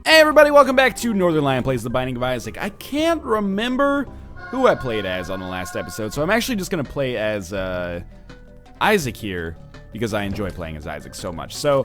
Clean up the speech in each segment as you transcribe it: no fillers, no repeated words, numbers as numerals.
Hey everybody, welcome back to Northernlion Plays the Binding of Isaac. I can't remember who I played as on the last episode, so I'm actually just going to play as Isaac here, because I enjoy playing as Isaac so much. So,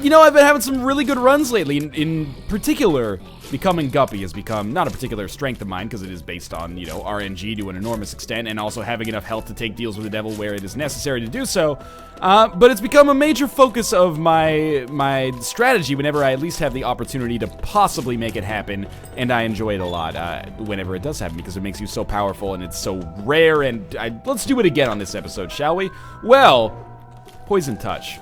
you know, I've been having some really good runs lately. In particular, becoming Guppy has become not a particular strength of mine, because it is based on, you know, RNG to an enormous extent, and also having enough health to take deals with the devil where it is necessary to do so. But it's become a major focus of my strategy whenever I at least have the opportunity to possibly make it happen, and I enjoy it a lot whenever it does happen, because it makes you so powerful, and it's so rare, and let's do it again on this episode, shall we? Well, Poison Touch.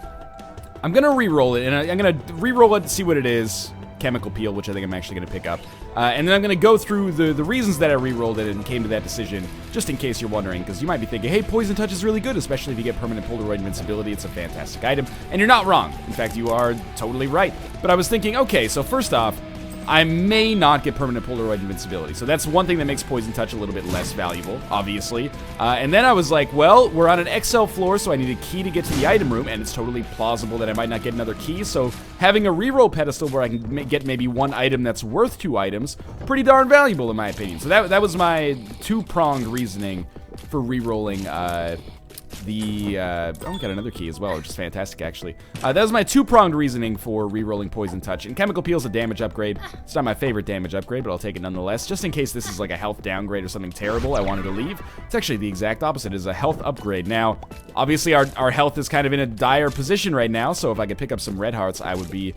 I'm gonna re-roll it, and I'm gonna re-roll it to see what it is. Chemical Peel, which I think I'm actually gonna pick up. And then I'm gonna go through the reasons that I re-rolled it and came to that decision, just in case you're wondering, because you might be thinking, hey, Poison Touch is really good, especially if you get permanent Polaroid invincibility. It's a fantastic item, and you're not wrong. In fact, you are totally right. But I was thinking, okay, so first off, I may not get permanent Polaroid invincibility, so that's one thing that makes Poison Touch a little bit less valuable, obviously. And then I was like, well, we're on an XL floor, so I need a key to get to the item room, and it's totally plausible that I might not get another key, so having a reroll pedestal where I can get maybe one item that's worth 2 items, pretty darn valuable in my opinion. So that was my two-pronged reasoning for rerolling oh, we got another key as well, which is fantastic, actually. That was my two-pronged reasoning for re-rolling Poison Touch. And Chemical Peel's a damage upgrade. It's not my favorite damage upgrade, but I'll take it nonetheless. Just in case this is like a health downgrade or something terrible I wanted to leave. It's actually the exact opposite. It's a health upgrade. Now, obviously, our health is kind of in a dire position right now, so if I could pick up some red hearts, I would be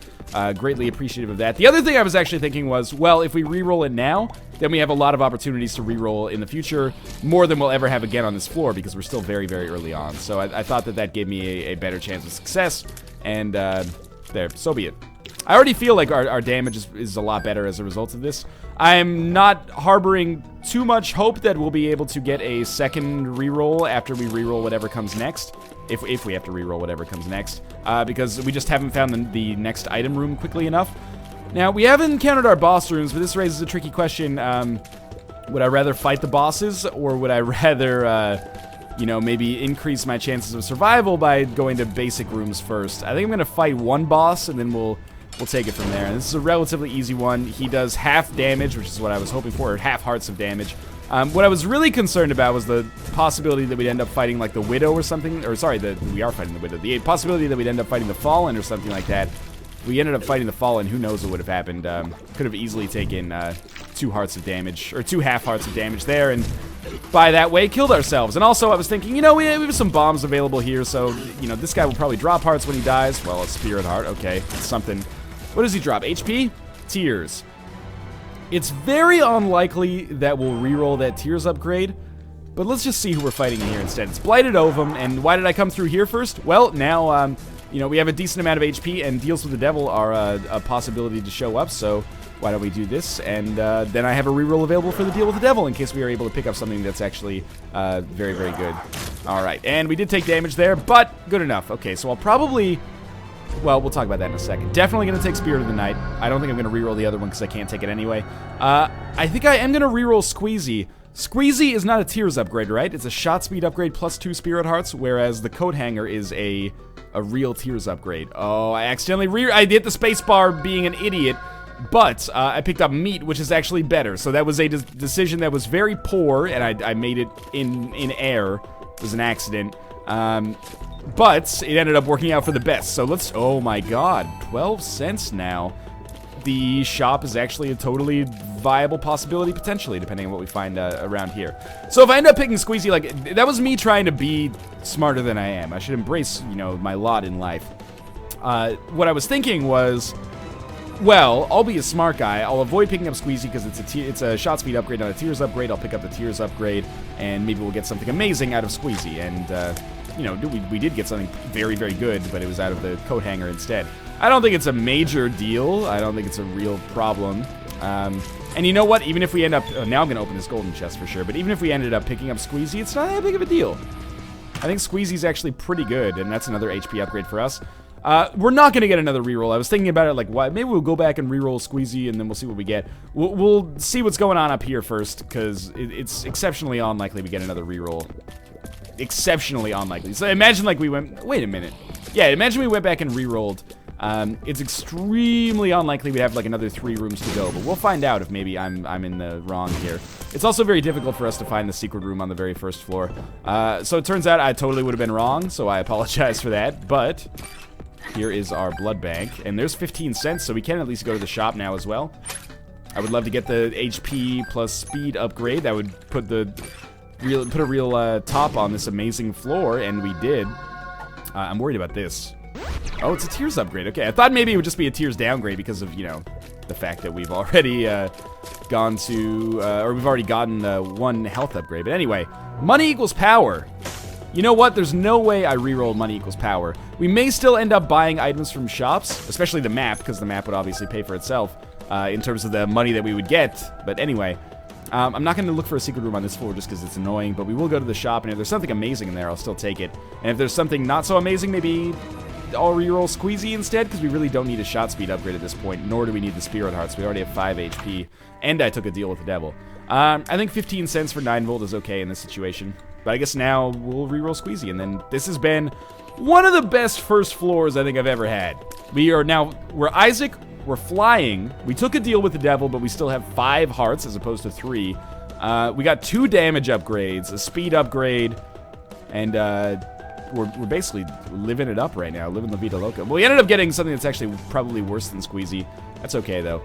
greatly appreciative of that. The other thing I was actually thinking was, well, if we re-roll it now, then we have a lot of opportunities to re-roll in the future, more than we'll ever have again on this floor, because we're still very, very early on. So I thought that gave me a better chance of success, and there, so be it. I already feel like our damage is a lot better as a result of this. I'm not harboring too much hope that we'll be able to get a second re-roll after we re-roll whatever comes next, if we have to re-roll whatever comes next, because we just haven't found the next item room quickly enough. Now, we haven't encountered our boss rooms, but this raises a tricky question. Would I rather fight the bosses, or would I rather, you know, maybe increase my chances of survival by going to basic rooms first? I think I'm going to fight one boss, and then we'll take it from there. And this is a relatively easy one. He does half damage, which is what I was hoping for, or half hearts of damage. What I was really concerned about was the possibility that we'd end up fighting, like, the Widow or something. Or, sorry, we are fighting the Widow. The possibility that we'd end up fighting the Fallen or something like that. We ended up fighting the Fallen, who knows what would have happened. Could have easily taken 2 hearts of damage, or 2 half hearts of damage there, and by that way, killed ourselves. And also, I was thinking, you know, we have some bombs available here, so, you know, this guy will probably drop hearts when he dies. Well, a Spirit Heart, okay, that's something. What does he drop? HP? Tears. It's very unlikely that we'll reroll that Tears upgrade, but let's just see who we're fighting here instead. It's Blighted Ovum, and why did I come through here first? Well, now, you know, we have a decent amount of HP, and Deals with the Devil are a possibility to show up, so why don't we do this? And then I have a reroll available for the Deal with the Devil in case we are able to pick up something that's actually very, very good. Alright, and we did take damage there, but good enough. Okay, so I'll probably... Well, we'll talk about that in a second. Definitely going to take Spirit of the Night. I don't think I'm going to reroll the other one because I can't take it anyway. I think I am going to reroll Squeezy. Squeezy is not a Tears upgrade, right? It's a shot speed upgrade plus 2 Spirit Hearts, whereas the Coat Hanger is a real Tears upgrade. Oh, I accidentally I hit the spacebar being an idiot, but I picked up Meat, which is actually better. So that was a decision that was very poor, and I made it in air. It was an accident. But it ended up working out for the best. So let's... Oh my god, 12 cents now. The shop is actually a totally viable possibility, potentially, depending on what we find around here. So if I end up picking Squeezy, like, that was me trying to be smarter than I am. I should embrace, you know, my lot in life. What I was thinking was, well, I'll be a smart guy. I'll avoid picking up Squeezy because it's a shot speed upgrade, not a Tears upgrade. I'll pick up the Tears upgrade, and maybe we'll get something amazing out of Squeezy. And, you know, we did get something very, very good, but it was out of the Coat Hanger instead. I don't think it's a major deal. I don't think it's a real problem. And you know what? Even if we end up... now I'm going to open this golden chest for sure, but even if we ended up picking up Squeezy, it's not that big of a deal. I think Squeezy's actually pretty good, and that's another HP upgrade for us. We're not going to get another reroll. I was thinking about it, like, why? Maybe we'll go back and reroll Squeezy, and then we'll see what we get. We'll see what's going on up here first, because it's exceptionally unlikely we get another reroll. Exceptionally unlikely. So imagine, like, we went... Wait a minute. Yeah, imagine we went back and rerolled It's extremely unlikely we have like another 3 rooms to go, but we'll find out if maybe I'm in the wrong here. It's also very difficult for us to find the secret room on the very first floor. So it turns out I totally would have been wrong, so I apologize for that, but here is our blood bank, and there's 15 cents, so we can at least go to the shop now as well. I would love to get the HP plus speed upgrade. That would put a real top on this amazing floor, and we did. I'm worried about this. Oh, it's a tiers upgrade. Okay, I thought maybe it would just be a tiers downgrade because of, you know, the fact that we've already gone to, or we've already gotten 1 health upgrade. But anyway, money equals power. You know what? There's no way I reroll money equals power. We may still end up buying items from shops, especially the map, because the map would obviously pay for itself in terms of the money that we would get. But anyway, I'm not going to look for a secret room on this floor just because it's annoying, but we will go to the shop, and if there's something amazing in there, I'll still take it. And if there's something not so amazing, maybe I'll reroll Squeezy instead, because we really don't need a shot speed upgrade at this point, nor do we need the Spirit Hearts. We already have 5 HP, and I took a deal with the devil. I think 15 cents for 9 volt is okay in this situation, but I guess now we'll reroll Squeezy, and then this has been one of the best first floors I think I've ever had. We're Isaac, we're flying, we took a deal with the devil, but we still have 5 hearts as opposed to 3. We got 2 damage upgrades, a speed upgrade, and we're basically living it up right now, living La Vida Loca. Well, we ended up getting something that's actually probably worse than Squeezy. That's okay, though.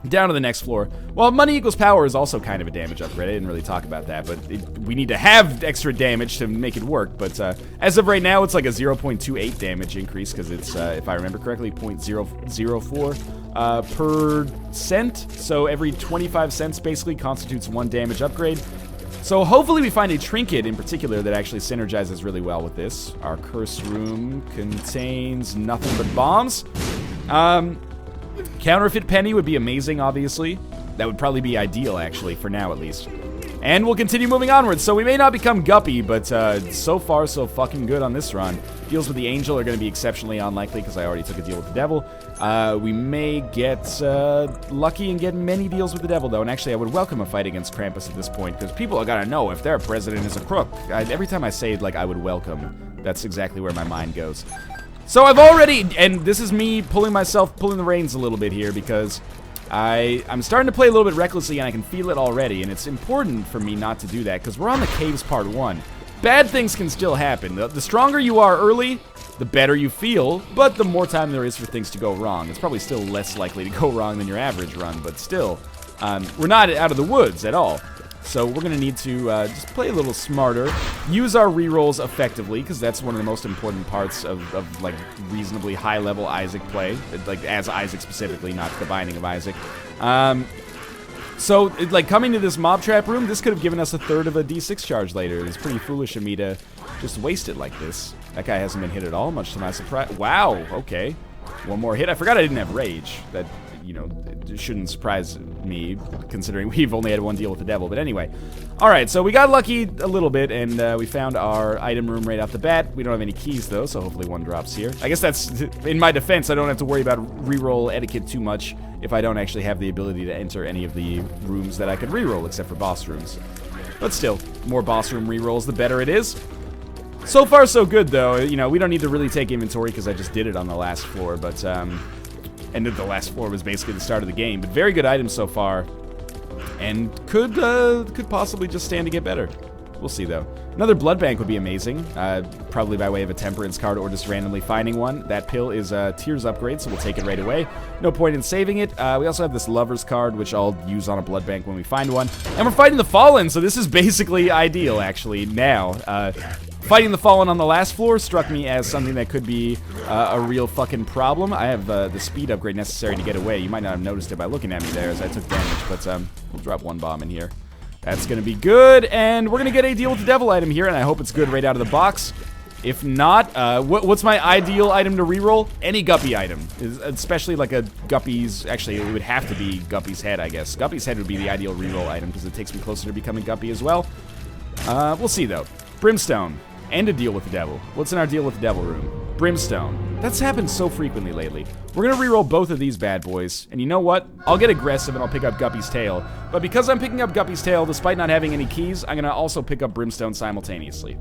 Down to the next floor. Well, money equals power is also kind of a damage upgrade. I didn't really talk about that, but we need to have extra damage to make it work. But as of right now, it's like a 0.28 damage increase, because it's, if I remember correctly, 0.004 per cent. So every 25 cents basically constitutes 1 damage upgrade. So hopefully we find a trinket in particular that actually synergizes really well with this. Our curse room contains nothing but bombs. Counterfeit penny would be amazing, obviously. That would probably be ideal, actually, for now at least. And we'll continue moving onwards. So we may not become Guppy, but so far so fucking good on this run. Deals with the angel are going to be exceptionally unlikely because I already took a deal with the devil. We may get lucky and get many deals with the devil, though. And actually, I would welcome a fight against Krampus at this point, because people are going to know if their president is a crook. Every time I say, like, I would welcome, that's exactly where my mind goes. So I've already, and this is me pulling the reins a little bit here, because I'm starting to play a little bit recklessly, and I can feel it already, and it's important for me not to do that, because we're on the caves part 1. Bad things can still happen. The stronger you are early, the better you feel, but the more time there is for things to go wrong. It's probably still less likely to go wrong than your average run, but still, we're not out of the woods at all. So we're going to need to just play a little smarter, use our rerolls effectively, because that's one of the most important parts of like, reasonably high-level Isaac play, like, as Isaac specifically, not the Binding of Isaac. So, like, coming to this mob trap room, this could have given us a third of a D6 charge later. It's pretty foolish of me to just waste it like this. That guy hasn't been hit at all, much to my surprise. Wow, okay. One more hit. I forgot I didn't have rage. That, you know, it shouldn't surprise me, considering we've only had 1 deal with the devil. But anyway. Alright, so we got lucky a little bit, and we found our item room right off the bat. We don't have any keys, though, so hopefully 1 drops here. I guess that's, in my defense, I don't have to worry about reroll etiquette too much if I don't actually have the ability to enter any of the rooms that I could reroll, except for boss rooms. But still, more boss room rerolls, the better it is. So far, so good, though. You know, we don't need to really take inventory, because I just did it on the last floor, but, and the last floor was basically the start of the game. But very good items so far, and could possibly just stand to get better. We'll see, though. Another blood bank would be amazing, probably by way of a temperance card or just randomly finding one. That pill is a tiers upgrade, so we'll take it right away. No point in saving it. We also have this lover's card, which I'll use on a blood bank when we find one. And we're fighting the Fallen, so this is basically ideal, actually, now. Fighting the Fallen on the last floor struck me as something that could be a real fucking problem. I have the speed upgrade necessary to get away. You might not have noticed it by looking at me there as I took damage, but we'll drop 1 bomb in here. That's going to be good, and we're going to get a deal with the devil item here, and I hope it's good right out of the box. If not, what's my ideal item to reroll? Any Guppy item, especially like a Guppy's, actually it would have to be Guppy's head, I guess. Guppy's head would be the ideal reroll item, because it takes me closer to becoming Guppy as well. We'll see, though. Brimstone. And a deal with the devil. What's in our deal with the devil room? Brimstone. That's happened so frequently lately. We're gonna reroll both of these bad boys, and you know what? I'll get aggressive and I'll pick up Guppy's tail. But because I'm picking up Guppy's tail, despite not having any keys, I'm gonna also pick up Brimstone simultaneously.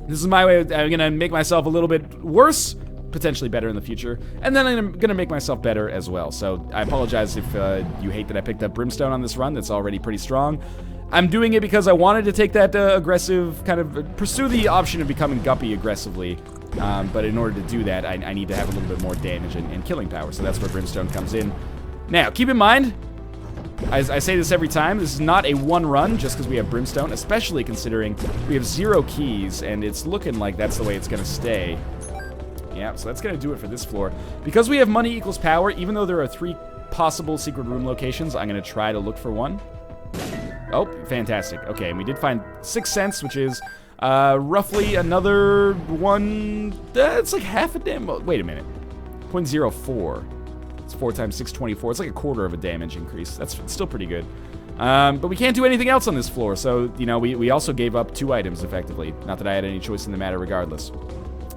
This is my way of, I'm gonna make myself a little bit worse, potentially better in the future. And then I'm going to make myself better as well. So I apologize if you hate that I picked up Brimstone on this run. That's already pretty strong. I'm doing it because I wanted to take that aggressive, kind of pursue the option of becoming Guppy aggressively. But in order to do that, I need to have a little bit more damage and killing power. So that's where Brimstone comes in. Now, keep in mind, as I say this every time, this is not a one run just because we have Brimstone, especially considering we have 0 keys, and it's looking like that's the way it's going to stay. Yeah, so that's going to do it for this floor. Because we have money equals power, even though there are 3 possible secret room locations, I'm going to try to look for one. Oh, fantastic. Okay, and we did find 6 cents, which is roughly another one. It's like half a damn. Wait a minute. 0.04. It's 4 times 624. It's like a quarter of a damage increase. That's still pretty good. But we can't do anything else on this floor, so, you know, we also gave up 2 items, effectively. Not that I had any choice in the matter regardless.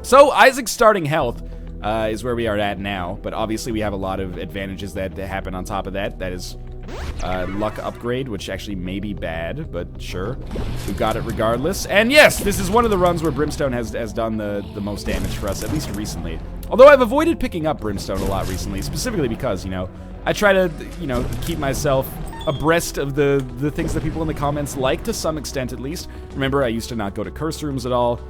So, Isaac's starting health is where we are at now, but obviously we have a lot of advantages that happen on top of that. That is luck upgrade, which actually may be bad, but sure. We got it regardless. And yes, this is one of the runs where Brimstone has done the most damage for us, at least recently. Although I've avoided picking up Brimstone a lot recently, specifically because, you know, I try to, you know, keep myself abreast of the things that people in the comments like, to some extent at least. Remember, I used to not go to curse rooms at all.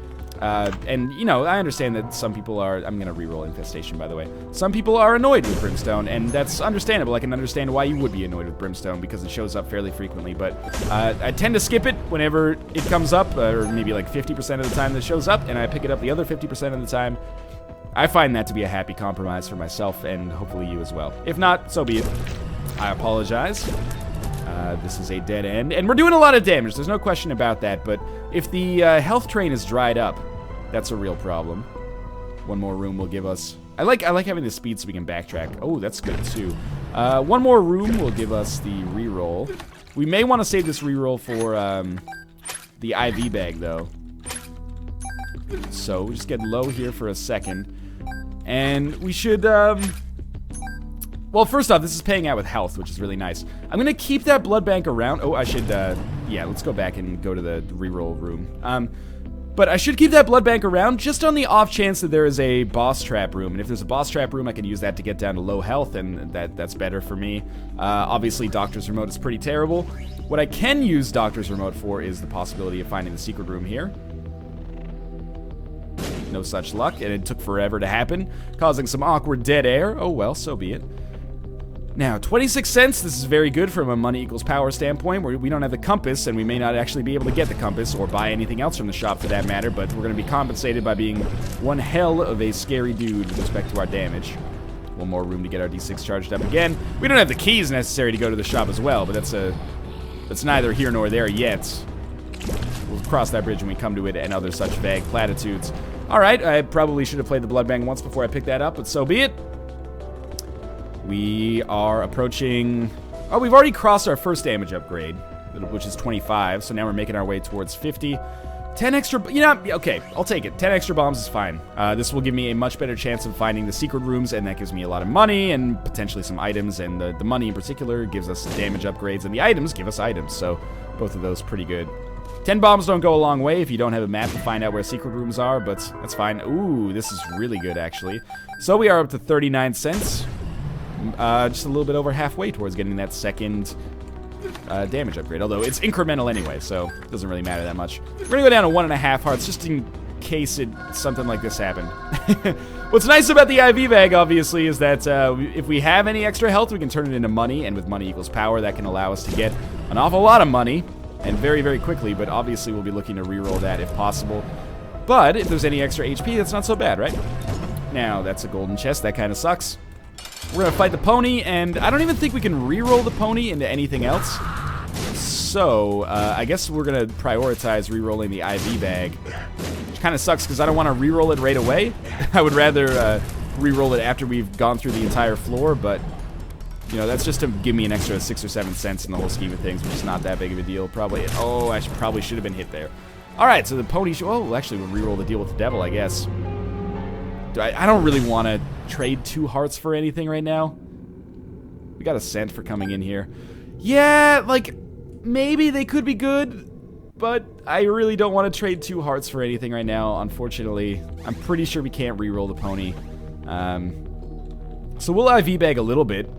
And, you know, I understand that some people are... I'm going to reroll Infestation, by the way. Some people are annoyed with Brimstone, and that's understandable. I can understand why you would be annoyed with Brimstone, because it shows up fairly frequently. But I tend to skip it whenever it comes up, or maybe like 50% of the time that it shows up, and I pick it up the other 50% of the time. I find that to be a happy compromise for myself, and hopefully you as well. If not, so be it. I apologize. This is a dead end, and we're doing a lot of damage. There's no question about that, but if the health train is dried up, that's a real problem. One more room will give us... I like having the speed so we can backtrack. Oh, that's good too. One more room will give us the reroll. We may want to save this reroll for the IV bag, though. So we'll just get low here for a second. And we should... Well, first off, this is paying out with health, which is really nice. I'm going to keep that blood bank around. Oh, I should... yeah, let's go back and go to the reroll room. But I should keep that blood bank around just on the off chance that there is a boss trap room. And if there's a boss trap room, I can use that to get down to low health, and that's better for me. Obviously, Doctor's Remote is pretty terrible. What I can use Doctor's Remote for is the possibility of finding the secret room here. No such luck, and it took forever to happen, causing some awkward dead air. Oh well, so be it. Now, 26 cents, this is very good from a money equals power standpoint, where we don't have the compass, and we may not actually be able to get the compass, or buy anything else from the shop for that matter, but we're going to be compensated by being one hell of a scary dude with respect to our damage. One more room to get our D6 charged up again. We don't have the keys necessary to go to the shop as well, but that's neither here nor there yet. We'll cross that bridge when we come to it, and other such vague platitudes. Alright, I probably should have played the blood bank once before I picked that up, but so be it. We are approaching... Oh, we've already crossed our first damage upgrade, which is 25, so now we're making our way towards 50. 10 extra... You know, okay, I'll take it. 10 extra bombs is fine. This will give me a much better chance of finding the secret rooms, and that gives me a lot of money, and potentially some items, and the money in particular gives us damage upgrades, and the items give us items, so both of those pretty good. 10 bombs don't go a long way if you don't have a map to find out where secret rooms are, but that's fine. Ooh, this is really good, actually. So we are up to 39 cents. Just a little bit over halfway towards getting that second damage upgrade. Although it's incremental anyway, so it doesn't really matter that much. We're gonna go down to 1.5 hearts just in case something like this happened. What's nice about the IV bag, obviously, is that if we have any extra health, we can turn it into money, and with money equals power, that can allow us to get an awful lot of money, and very, very quickly, but obviously we'll be looking to reroll that if possible. But if there's any extra HP, that's not so bad, right? Now, that's a golden chest. That kind of sucks. We're gonna fight the pony, and I don't even think we can reroll the pony into anything else. So, I guess we're gonna prioritize rerolling the IV bag. Which kind of sucks, because I don't want to reroll it right away. I would rather reroll it after we've gone through the entire floor, but, you know, that's just to give me an extra 6 or 7 cents in the whole scheme of things, which is not that big of a deal. Probably, oh, I probably should have been hit there. Alright, so the pony, oh, actually, we'll reroll the deal with the devil, I guess. I don't really want to trade 2 hearts for anything right now. We got a cent for coming in here. Yeah, like, maybe they could be good, but I really don't want to trade 2 hearts for anything right now, unfortunately. I'm pretty sure we can't reroll the pony. So we'll IV bag a little bit,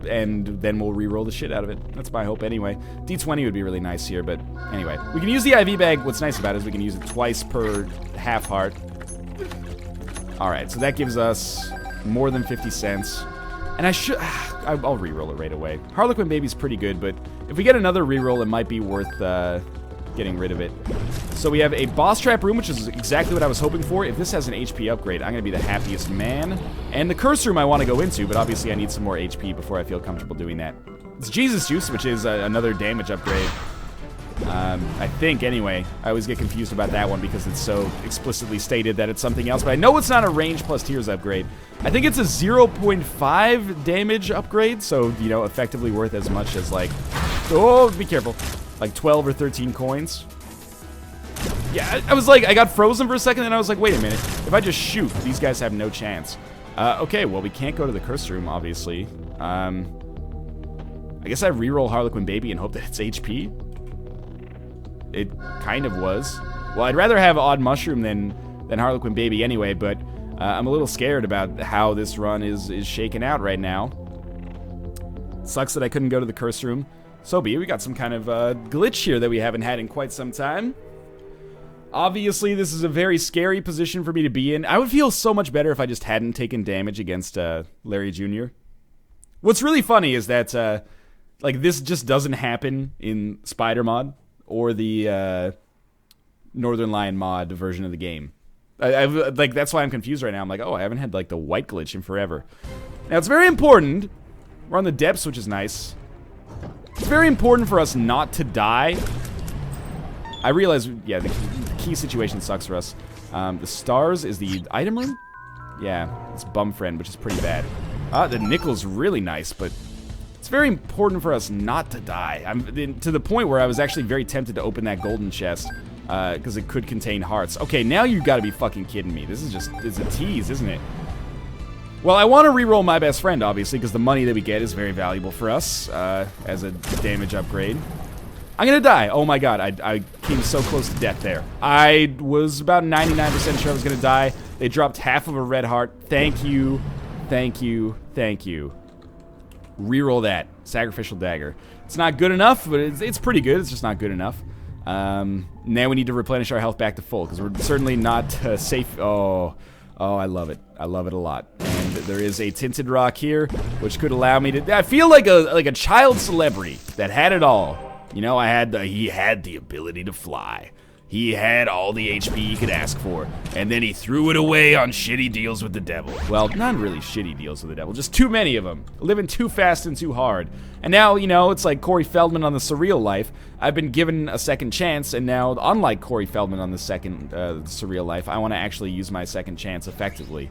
and then we'll re-roll the shit out of it. That's my hope anyway. D20 would be really nice here, but anyway. We can use the IV bag. What's nice about it is we can use it twice per half heart. Alright, so that gives us more than 50 cents. And I'll re-roll it right away. Harlequin Baby's pretty good, but if we get another re-roll, it might be worth getting rid of it. So we have a boss trap room, which is exactly what I was hoping for. If this has an HP upgrade, I'm going to be the happiest man. And the curse room I want to go into, but obviously I need some more HP before I feel comfortable doing that. It's Jesus Juice, which is another damage upgrade. I think, anyway. I always get confused about that one because it's so explicitly stated that it's something else. But I know it's not a range plus tiers upgrade. I think it's a 0.5 damage upgrade, so, you know, effectively worth as much as, like... Oh, be careful. Like 12 or 13 coins. Yeah, I was like, I got frozen for a second, and I was like, wait a minute. If I just shoot, these guys have no chance. Okay, well, we can't go to the curse room, obviously. I guess I re-roll Harlequin Baby and hope that it's HP. It kind of was. Well, I'd rather have Odd Mushroom than Harlequin Baby anyway, but I'm a little scared about how this run is shaken out right now. Sucks that I couldn't go to the curse room. So be it. We got some kind of glitch here that we haven't had in quite some time. Obviously, this is a very scary position for me to be in. I would feel so much better if I just hadn't taken damage against Larry Jr. What's really funny is that, like, this just doesn't happen in Spider Mod or the Northernlion mod version of the game. Like, that's why I'm confused right now. I'm like, oh, I haven't had, like, the white glitch in forever. Now, it's very important. We're on the depths, which is nice. It's very important for us not to die. I realize, yeah, the key situation sucks for us. The stars is the item room? Yeah, it's Bum Friend, which is pretty bad. The nickel's really nice, but it's very important for us not to die. I'm to the point where I was actually very tempted to open that golden chest, because it could contain hearts. Okay, now you've got to be fucking kidding me. This is just, it's a tease, isn't it? Well, I want to re-roll My Best Friend, obviously, because the money that we get is very valuable for us, as a damage upgrade. I'm gonna die. Oh my god, I came so close to death there. I was about 99% sure I was gonna die. They dropped half of a red heart. Thank you, thank you, thank you. Reroll that. Sacrificial Dagger. It's not good enough, but it's pretty good. It's just not good enough. Now we need to replenish our health back to full, because we're certainly not safe. Oh, I love it. I love it a lot. And there is a tinted rock here, which could allow me to... I feel like a child celebrity that had it all. You know, he had the ability to fly. He had all the HP he could ask for. And then he threw it away on shitty deals with the devil. Well, not really shitty deals with the devil, just too many of them. Living too fast and too hard. And now, you know, it's like Corey Feldman on The Surreal Life. I've been given a second chance, and now, unlike Corey Feldman on The Surreal Life, I want to actually use my second chance effectively.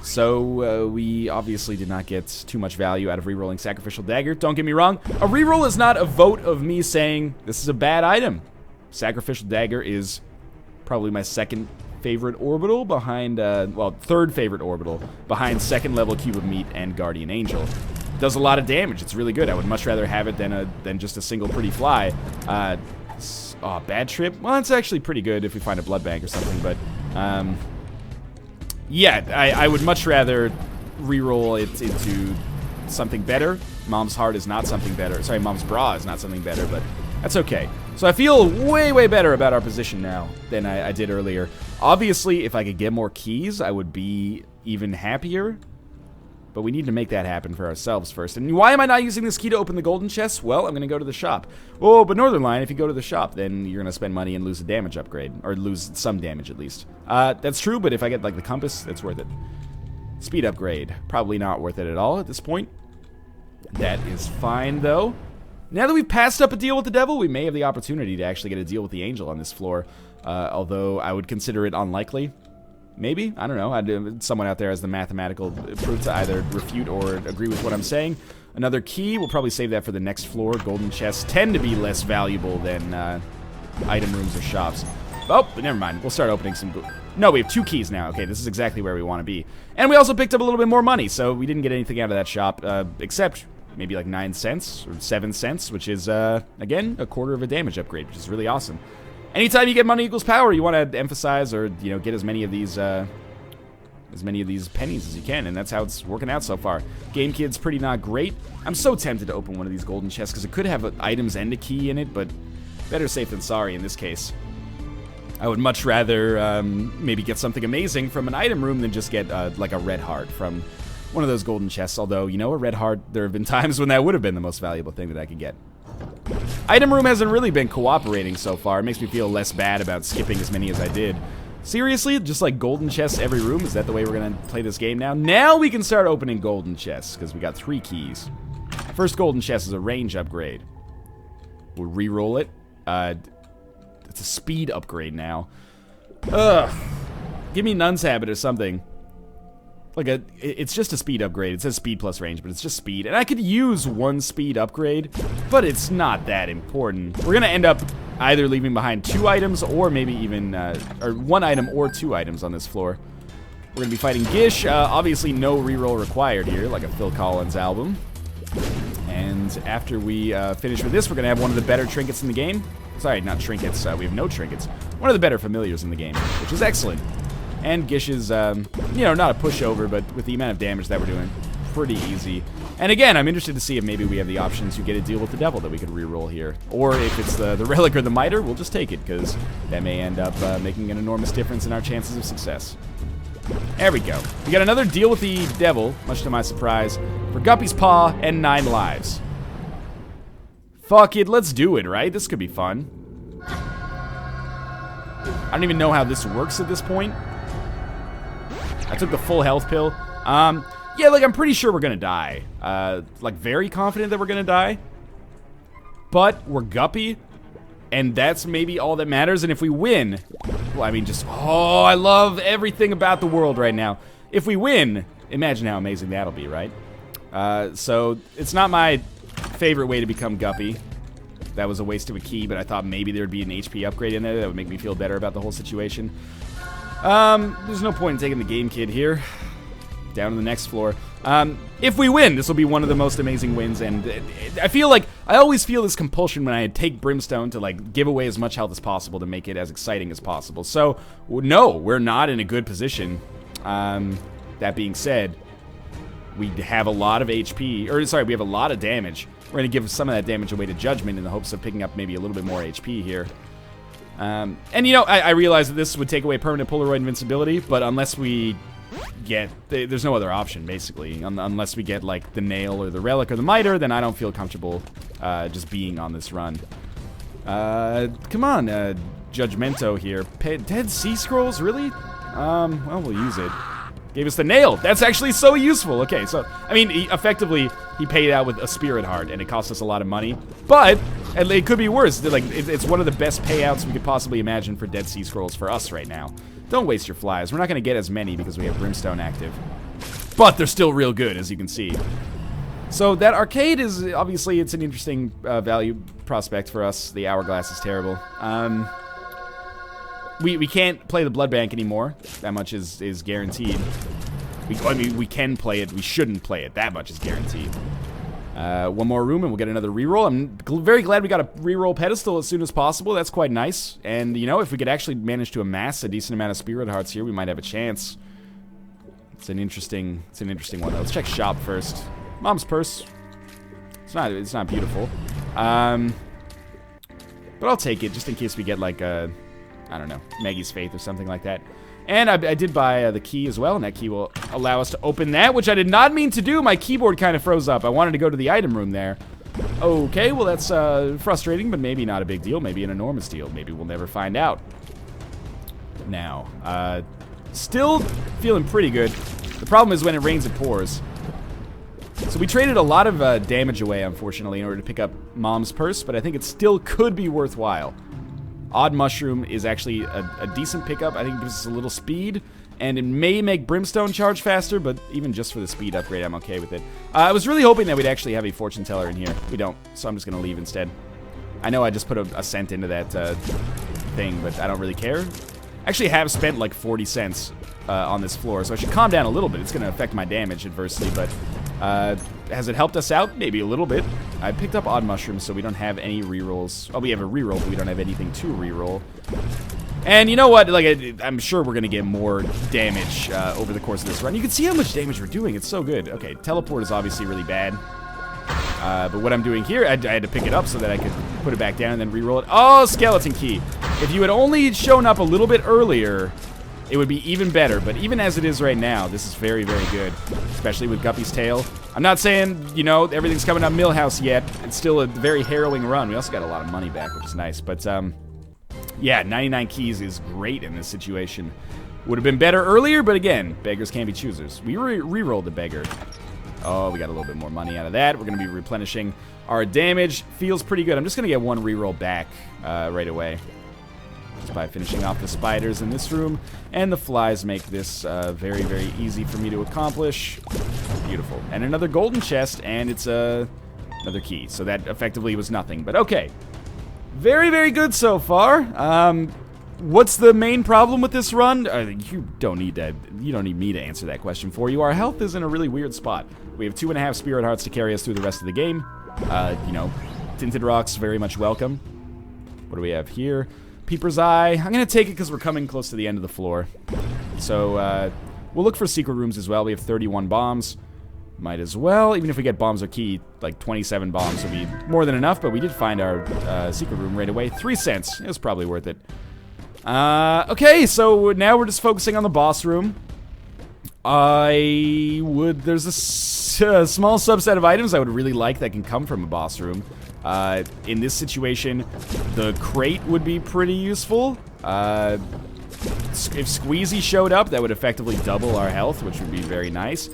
So, we obviously did not get too much value out of rerolling Sacrificial Dagger. Don't get me wrong, a reroll is not a vote of me saying this is a bad item. Sacrificial Dagger is probably my second favorite orbital behind, well, third favorite orbital behind second level Cube of Meat and Guardian Angel. Does a lot of damage. It's really good. I would much rather have it than just a single pretty fly. Oh, Bad Trip? Well, it's actually pretty good if we find a blood bank or something, but, yeah, I would much rather reroll it into something better. Mom's Heart is not something better. Sorry, Mom's Bra is not something better, but that's okay. So I feel way, way better about our position now than I did earlier. Obviously, if I could get more keys, I would be even happier. But we need to make that happen for ourselves first. And why am I not using this key to open the golden chest? Well, I'm going to go to the shop. Oh, but Northernlion, if you go to the shop, then you're going to spend money and lose a damage upgrade. Or lose some damage, at least. That's true, but if I get, like, the compass, it's worth it. Speed upgrade. Probably not worth it at all at this point. That is fine, though. Now that we've passed up a deal with the devil, we may have the opportunity to actually get a deal with the angel on this floor. Although I would consider it unlikely. Maybe? I don't know. Someone out there has the mathematical proof to either refute or agree with what I'm saying. Another key. We'll probably save that for the next floor. Golden chests tend to be less valuable than item rooms or shops. Oh, but never mind. We'll start opening some... No, we have 2 keys now. Okay, this is exactly where we want to be. And we also picked up a little bit more money, so we didn't get anything out of that shop, except maybe like 9 cents or 7 cents, which is, again, a quarter of a damage upgrade, which is really awesome. Anytime you get money equals power, you want to emphasize or, you know, get as many of these as many of these pennies as you can, and that's how it's working out so far. Game Kid's pretty not great. I'm so tempted to open one of these golden chests because it could have items and a key in it, but better safe than sorry in this case. I would much rather maybe get something amazing from an item room than just get like a red heart from one of those golden chests, although, you know, a red heart, there have been times when that would have been the most valuable thing that I could get. Item room hasn't really been cooperating so far. It makes me feel less bad about skipping as many as I did. Seriously? Just like golden chests every room? Is that the way we're going to play this game now? Now we can start opening golden chests, because we got 3 keys. First golden chest is a range upgrade. We'll re-roll it. It's a speed upgrade now. Ugh. Give me Nun's Habit or something. It's just a speed upgrade. It says speed plus range, but it's just speed. And I could use 1 speed upgrade, but it's not that important. We're gonna end up either leaving behind 2 items or maybe even, or 1 item or 2 items on this floor. We're gonna be fighting Gish. Obviously no reroll required here, like a Phil Collins album. And after we finish with this, we're gonna have one of the better trinkets in the game. Sorry, not trinkets. We have no trinkets. One of the better familiars in the game, which is excellent. And Gish is, you know, not a pushover, but with the amount of damage that we're doing, pretty easy. And again, I'm interested to see if maybe we have the option to get a deal with the devil that we could reroll here. Or if it's the relic or the mitre, we'll just take it, because that may end up making an enormous difference in our chances of success. There we go. We got another deal with the devil, much to my surprise, for Guppy's Paw and 9 lives. Fuck it, let's do it, right? This could be fun. I don't even know how this works at this point. I took the full health pill. Yeah, like, I'm pretty sure we're gonna die. Like, very confident that we're gonna die. But we're Guppy, and that's maybe all that matters. And if we win, well, I mean, just, oh, I love everything about the world right now. If we win, imagine how amazing that'll be, right? So, it's not my favorite way to become Guppy. That was a waste of a key, but I thought maybe there would be an HP upgrade in there that would make me feel better about the whole situation. There's no point in taking the Game Kid here. Down to the next floor. If we win, this will be one of the most amazing wins, and I feel like, I always feel this compulsion when I take Brimstone to, like, give away as much health as possible to make it as exciting as possible. So, no, we're not in a good position. That being said, we have a lot of HP, or sorry, we have a lot of damage. We're going to give some of that damage away to Judgment in the hopes of picking up maybe a little bit more HP here. And, you know, I realize that this would take away permanent Polaroid invincibility, but unless we get... There's no other option, basically. Unless we get, like, the Nail or the Relic or the Mitre, then I don't feel comfortable just being on this run. Come on, Judgmento here. Dead Sea Scrolls, really? Well, we'll use it. Gave us the Nail. That's actually so useful. Okay, so, I mean, effectively, he paid out with a Spirit Heart, and it cost us a lot of money. But, it could be worse. Like, it's one of the best payouts we could possibly imagine for Dead Sea Scrolls for us right now. Don't waste your flies. We're not going to get as many because we have Brimstone active. But they're still real good, as you can see. So, that arcade is, obviously, it's an interesting value prospect for us. The Hourglass is terrible. We can't play the Blood Bank anymore. That much is guaranteed. I mean, we can play it. We shouldn't play it. That much is guaranteed. One more room and we'll get another reroll. I'm very glad we got a reroll pedestal as soon as possible. That's quite nice. And, you know, if we could actually manage to amass a decent amount of Spirit Hearts here, we might have a chance. It's an interesting one, though. Let's check shop first. Mom's purse. It's not beautiful. But I'll take it just in case we get, like, a... I don't know, Maggie's Faith or something like that. And I did buy the key as well, and that key will allow us to open that, which I did not mean to do. My keyboard kind of froze up. I wanted to go to the item room there. Okay, well, that's frustrating, but maybe not a big deal. Maybe an enormous deal. Maybe we'll never find out. Now, still feeling pretty good. The problem is when it rains, it pours. So we traded a lot of damage away, unfortunately, in order to pick up Mom's purse, but I think it still could be worthwhile. Odd Mushroom is actually a decent pickup. I think it gives us a little speed, and it may make Brimstone charge faster, but even just for the speed upgrade, I'm okay with it. I was really hoping that we'd actually have a Fortune Teller in here. We don't, so I'm just going to leave instead. I know I just put a cent into that thing, but I don't really care. I actually have spent like 40 cents on this floor, so I should calm down a little bit. It's going to affect my damage adversely, but has it helped us out? Maybe a little bit. I picked up Odd Mushrooms, so we don't have any rerolls. Oh, we have a reroll, but we don't have anything to reroll. And you know what? Like, I'm sure we're gonna get more damage over the course of this run. You can see how much damage we're doing. It's so good. Okay, teleport is obviously really bad. But what I'm doing here, I had to pick it up so that I could put it back down and then re-roll it. Oh, skeleton key. If you had only shown up a little bit earlier, it would be even better. But even as it is right now, this is very, very good. Especially with Guppy's tail. I'm not saying, you know, everything's coming up Millhouse yet. It's still a very harrowing run. We also got a lot of money back, which is nice. But, yeah, 99 keys is great in this situation. Would have been better earlier, but again, beggars can't be choosers. We re-rolled the beggar. Oh, we got a little bit more money out of that. We're going to be replenishing our damage. Feels pretty good. I'm just going to get one re-roll back right away. Just by finishing off the spiders in this room. And the flies make this very, very easy for me to accomplish. Beautiful. And another golden chest, and it's another key. So that effectively was nothing. But okay. Very, very good so far. What's the main problem with this run? You don't need me to answer that question for you. Our health is in a really weird spot. We have 2.5 spirit hearts to carry us through the rest of the game. You know, tinted rocks, very much welcome. What do we have here? Peeper's Eye. I'm gonna take it because we're coming close to the end of the floor. So we'll look for secret rooms as well. We have 31 bombs. Might as well, even if we get bombs or key, like 27 bombs will be more than enough. But we did find our secret room right away. 3 cents. It was probably worth it. Okay, so now we're just focusing on the boss room. There's a small subset of items I would really like that can come from a boss room. In this situation, the crate would be pretty useful. If Squeezy showed up, that would effectively double our health, which would be very nice.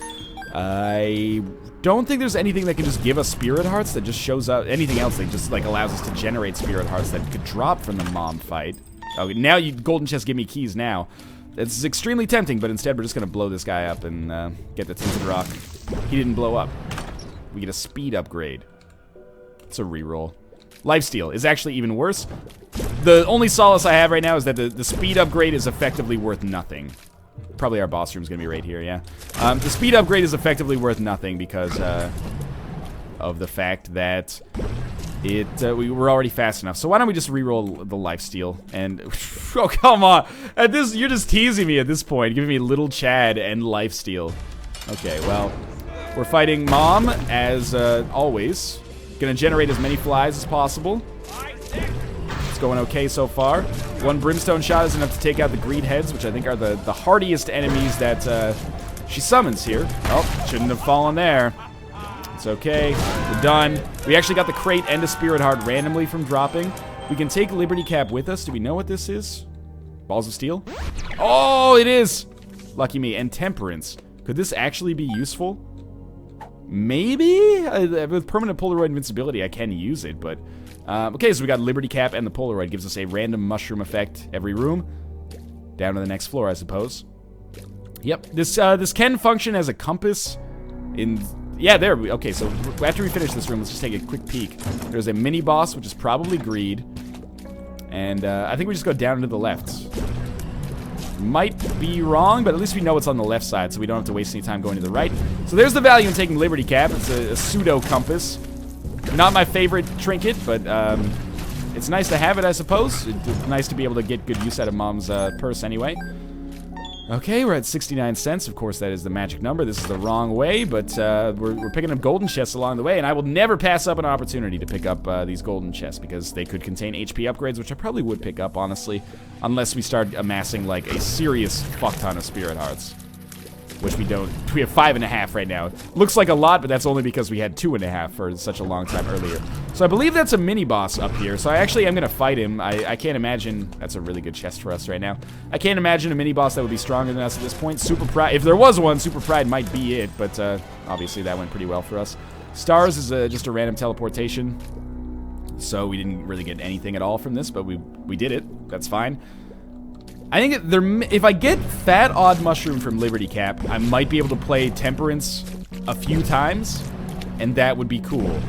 I don't think there's anything that can just give us spirit hearts that just shows up. Anything else that just like allows us to generate spirit hearts that could drop from the mom fight. Okay, now you golden chest give me keys now. It's extremely tempting, but instead we're just gonna blow this guy up and get the tinted rock. He didn't blow up. We get a speed upgrade. It's a reroll. Lifesteal is actually even worse. The only solace I have right now is that the speed upgrade is effectively worth nothing. Probably our boss room's gonna be right here, yeah. The speed upgrade is effectively worth nothing because of the fact that we were already fast enough. So why don't we just re-roll the lifesteal and oh come on! At this, you're just teasing me at this point, giving me little Chad and lifesteal. Okay, well, we're fighting Mom as always. Gonna generate as many flies as possible. It's going okay so far. One brimstone shot is enough to take out the greed heads, which I think are the hardiest enemies that she summons here. Oh, shouldn't have fallen there. It's okay. We're done. We actually got the crate and a spirit heart randomly from dropping. We can take Liberty Cap with us. Do we know what this is? Balls of Steel? Oh, it is! Lucky me. And Temperance. Could this actually be useful? Maybe? With permanent Polaroid invincibility, I can use it, but... okay, so we got Liberty Cap and the Polaroid. Gives us a random mushroom effect every room. Down to the next floor, I suppose. Yep. This can function as a compass in... Yeah, there. Okay, so after we finish this room, let's just take a quick peek. There's a mini boss, which is probably greed, and I think we just go down and to the left. Might be wrong, but at least we know it's on the left side, so we don't have to waste any time going to the right. So there's the value in taking Liberty Cap. It's a pseudo compass. Not my favorite trinket, but it's nice to have it, I suppose. It's nice to be able to get good use out of Mom's purse anyway. Okay, we're at 69 cents. Of course, that is the magic number. This is the wrong way, but we're picking up golden chests along the way, and I will never pass up an opportunity to pick up these golden chests because they could contain HP upgrades, which I probably would pick up, honestly, unless we start amassing, like, a serious fuck ton of spirit hearts, which we don't. We have 5.5 right now. Looks like a lot, but that's only because we had 2.5 for such a long time earlier. So I believe that's a mini-boss up here, so I actually am going to fight him. I can't imagine... That's a really good chest for us right now. I can't imagine a mini-boss that would be stronger than us at this point. Super Pride... If there was one, Super Pride might be it, but obviously that went pretty well for us. Stars is just a random teleportation, so we didn't really get anything at all from this, but we did it. That's fine. I think if I get Fat Odd Mushroom from Liberty Cap, I might be able to play Temperance a few times, and that would be cool.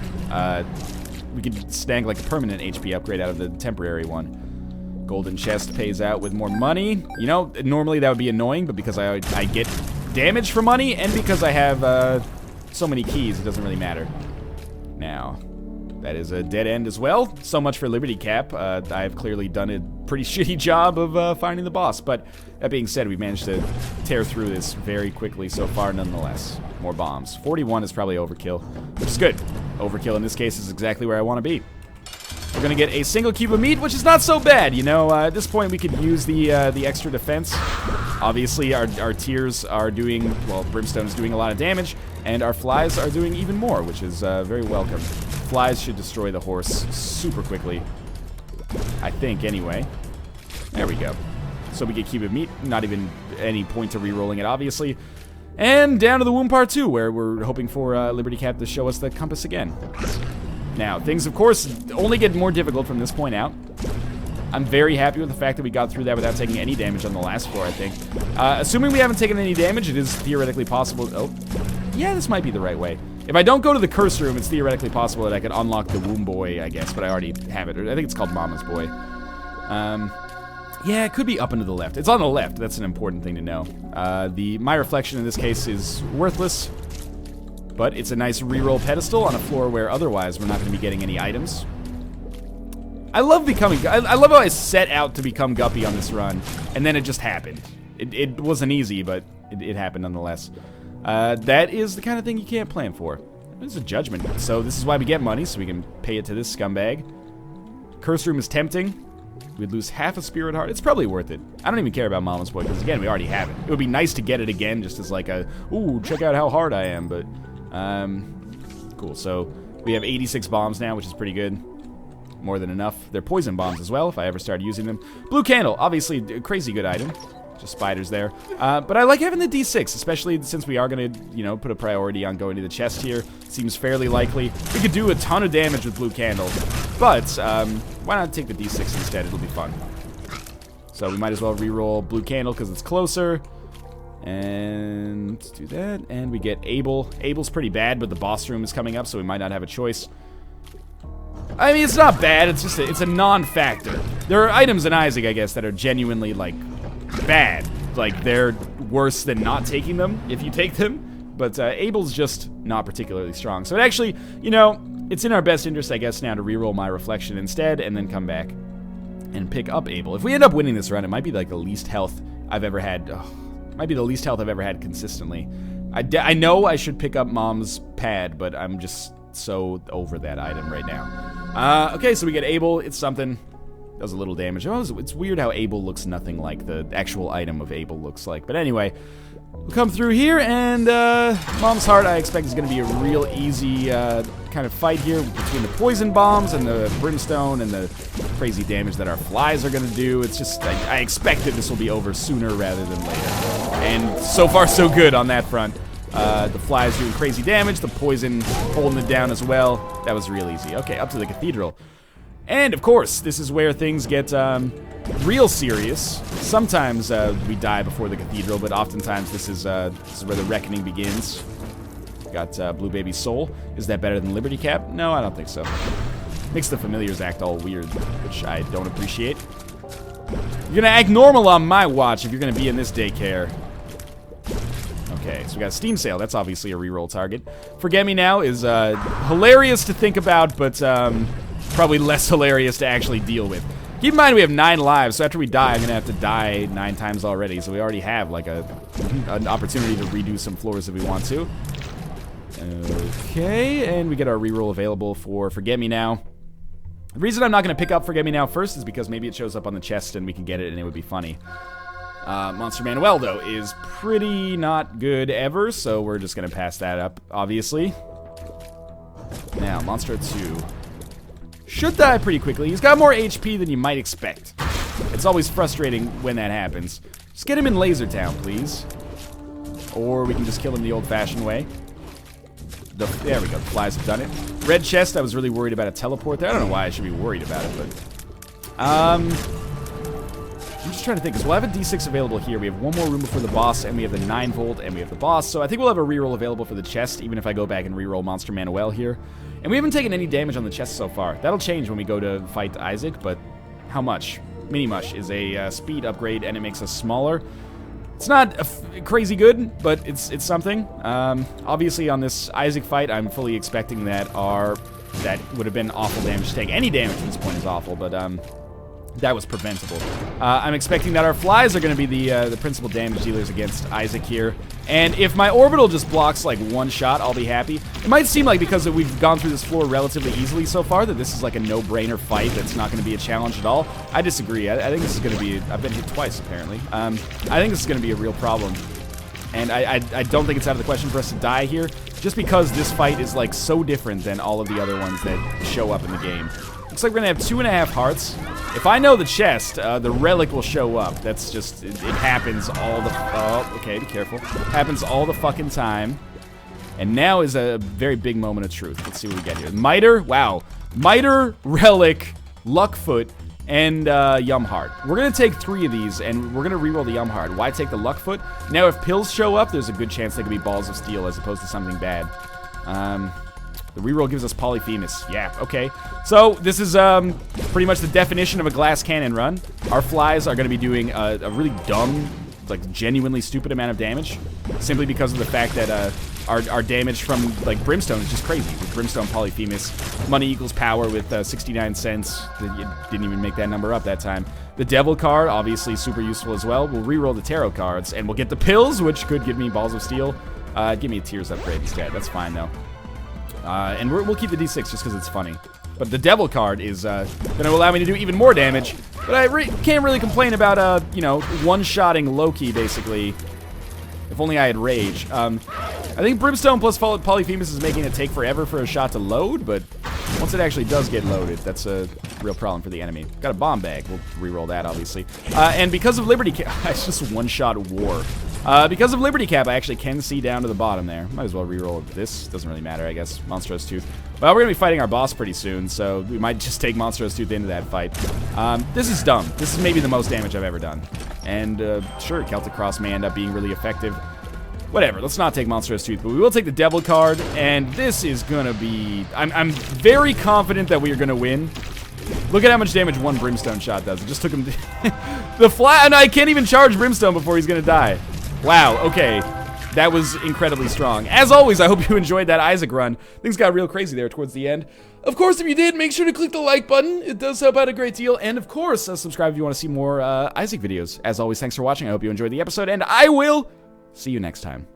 We could snag like a permanent HP upgrade out of the temporary one. Golden chest pays out with more money. You know, normally that would be annoying, but because I get damage for money, and because I have so many keys, it doesn't really matter. Now, That is a dead end as well. So much for Liberty Cap. I've clearly done a pretty shitty job of finding the boss. But that being said, we've managed to tear through this very quickly so far nonetheless. More bombs. 41 is probably overkill, which is good. Overkill in this case is exactly where I want to be. We're going to get a single cube of meat, which is not so bad. You know, at this point we could use the extra defense. Obviously, our tiers are doing, well, Brimstone is doing a lot of damage, and our flies are doing even more, which is very welcome. Flies should destroy the horse super quickly. I think, anyway. There we go. So we get cube of meat. Not even any point to re-rolling it, obviously. And down to the womb part 2, where we're hoping for Liberty Cap to show us the compass again. Now, things, of course, only get more difficult from this point out. I'm very happy with the fact that we got through that without taking any damage on the last floor, I think. Assuming we haven't taken any damage, it is theoretically possible... Oh, yeah, this might be the right way. If I don't go to the curse room, it's theoretically possible that I could unlock the womb boy, I guess, but I already have it. I think it's called Mama's boy. Yeah, it could be up and to the left. It's on the left. That's an important thing to know. My reflection in this case is worthless, but it's a nice reroll pedestal on a floor where otherwise we're not going to be getting any items. I love becoming... I love how I set out to become Guppy on this run, and then it just happened. It wasn't easy, but it happened nonetheless. That is the kind of thing you can't plan for. It's a judgment. So this is why we get money, so we can pay it to this scumbag. Curse room is tempting. We'd lose half a spirit heart. It's probably worth it. I don't even care about Mama's boy, because again, we already have it. It would be nice to get it again, just as like a, ooh, check out how hard I am, but, cool. So we have 86 bombs now, which is pretty good. More than enough. They're poison bombs as well, if I ever started using them. Blue candle, obviously a crazy good item. Just spiders there. But I like having the D6, especially since we are going to, you know, put a priority on going to the chest here. Seems fairly likely. We could do a ton of damage with blue candle, but why not take the D6 instead? It'll be fun. So we might as well reroll blue candle because it's closer. And let's do that. And we get Abel. Abel's pretty bad, but the boss room is coming up, so we might not have a choice. I mean, it's not bad. It's just it's a non-factor. There are items in Isaac, I guess, that are genuinely, like, bad. Like, they're worse than not taking them if you take them. But Abel's just not particularly strong. So it actually, you know, it's in our best interest, I guess, now to reroll my reflection instead and then come back and pick up Abel. If we end up winning this run, it might be like the least health I've ever had. It might be the least health I've ever had consistently. I know I should pick up Mom's pad, but I'm just so over that item right now. Okay, so we get Abel. It's something. Does a little damage. Oh, it's weird how Abel looks nothing like the actual item of Abel looks like. But anyway, we'll come through here, and Mom's Heart I expect is going to be a real easy kind of fight here between the poison bombs and the brimstone and the crazy damage that our flies are going to do. It's just, I expect that this will be over sooner rather than later. And so far so good on that front. The flies doing crazy damage, the poison holding it down as well. That was real easy. Okay, up to the cathedral. And, of course, this is where things get real serious. Sometimes we die before the cathedral, but oftentimes this is where the reckoning begins. Got Blue Baby's Soul. Is that better than Liberty Cap? No, I don't think so. Makes the familiars act all weird, which I don't appreciate. You're going to act normal on my watch if you're going to be in this daycare. Okay, so we got a Steam Sale. That's obviously a reroll target. Forget Me Now is hilarious to think about, but... probably less hilarious to actually deal with. Keep in mind we have 9 lives, so after we die, I'm going to have to die 9 times already, so we already have, like, an opportunity to redo some floors if we want to. Okay, and we get our reroll available for Forget Me Now. The reason I'm not going to pick up Forget Me Now first is because maybe it shows up on the chest and we can get it and it would be funny. Monster Manuel, though, is pretty not good ever, so we're just going to pass that up, obviously. Now, Monster 2... should die pretty quickly. He's got more HP than you might expect. It's always frustrating when that happens. Just get him in Laser Town, please. Or we can just kill him the old-fashioned way. There we go. The flies have done it. Red chest, I was really worried about a teleport there. I don't know why I should be worried about it, but... I'm just trying to think, because we'll have a D6 available here. We have one more room before the boss, and we have the 9-volt, and we have the boss. So I think we'll have a reroll available for the chest, even if I go back and reroll Monster Manuel here. And we haven't taken any damage on the chest so far. That'll change when we go to fight Isaac, but how much? Mini Mush is a speed upgrade, and it makes us smaller. It's not crazy good, but it's something. Obviously, on this Isaac fight, I'm fully expecting that our that would have been awful damage to take. Any damage at this point is awful, but that was preventable. I'm expecting that our flies are going to be the principal damage dealers against Isaac here. And if my orbital just blocks like one shot, I'll be happy. It might seem like because we've gone through this floor relatively easily so far that this is like a no-brainer fight that's not going to be a challenge at all. I disagree. I think this is going to be... I've been hit twice, apparently. I think this is going to be a real problem. And I don't think it's out of the question for us to die here, just because this fight is like so different than all of the other ones that show up in the game. Looks like we're going to have 2.5 hearts. If I know the chest, the relic will show up. That's just, it happens all the, oh, okay, be careful. Happens all the fucking time. And now is a very big moment of truth. Let's see what we get here. Miter, wow. Miter, relic, luckfoot, and Yum Heart. We're going to take 3 of these, and we're going to reroll the Yum Heart. Why take the luckfoot? Now, if pills show up, there's a good chance they could be balls of steel as opposed to something bad. The reroll gives us Polyphemus. Yeah, okay. So, this is pretty much the definition of a glass cannon run. Our flies are going to be doing a really dumb, like, genuinely stupid amount of damage, simply because of the fact that our damage from, like, Brimstone is just crazy. With Brimstone Polyphemus, money equals power with 69 cents. You didn't even make that number up that time. The Devil card, obviously super useful as well. We'll reroll the Tarot cards, and we'll get the pills, which could give me Balls of Steel. Give me a Tears upgrade instead. That's fine, though. And we'll keep the D6 just because it's funny. But the Devil card is going to allow me to do even more damage. But I can't really complain about, you know, one-shotting Loki, basically. If only I had Rage. I think Brimstone plus Polyphemus is making it take forever for a shot to load, but once it actually does get loaded, that's a real problem for the enemy. Got a bomb bag. We'll reroll that, obviously. And because of Liberty Cap, it's just one-shot war. Because of Liberty Cap, I actually can see down to the bottom there. Might as well reroll this. Doesn't really matter, I guess. Monstrous Tooth. Well, we're going to be fighting our boss pretty soon, so we might just take Monstrous Tooth into that fight. This is dumb. This is maybe the most damage I've ever done. And, sure, Celtic Cross may end up being really effective. Whatever, let's not take Monstrous Tooth, but we will take the Devil card, and this is gonna be... I'm very confident that we are gonna win. Look at how much damage one Brimstone shot does. It just took him... the flat... And I can't even charge Brimstone before he's gonna die. Wow, okay. That was incredibly strong. As always, I hope you enjoyed that Isaac run. Things got real crazy there towards the end. Of course, if you did, make sure to click the like button. It does help out a great deal. And of course, subscribe if you want to see more Isaac videos. As always, thanks for watching. I hope you enjoyed the episode, and I will... see you next time.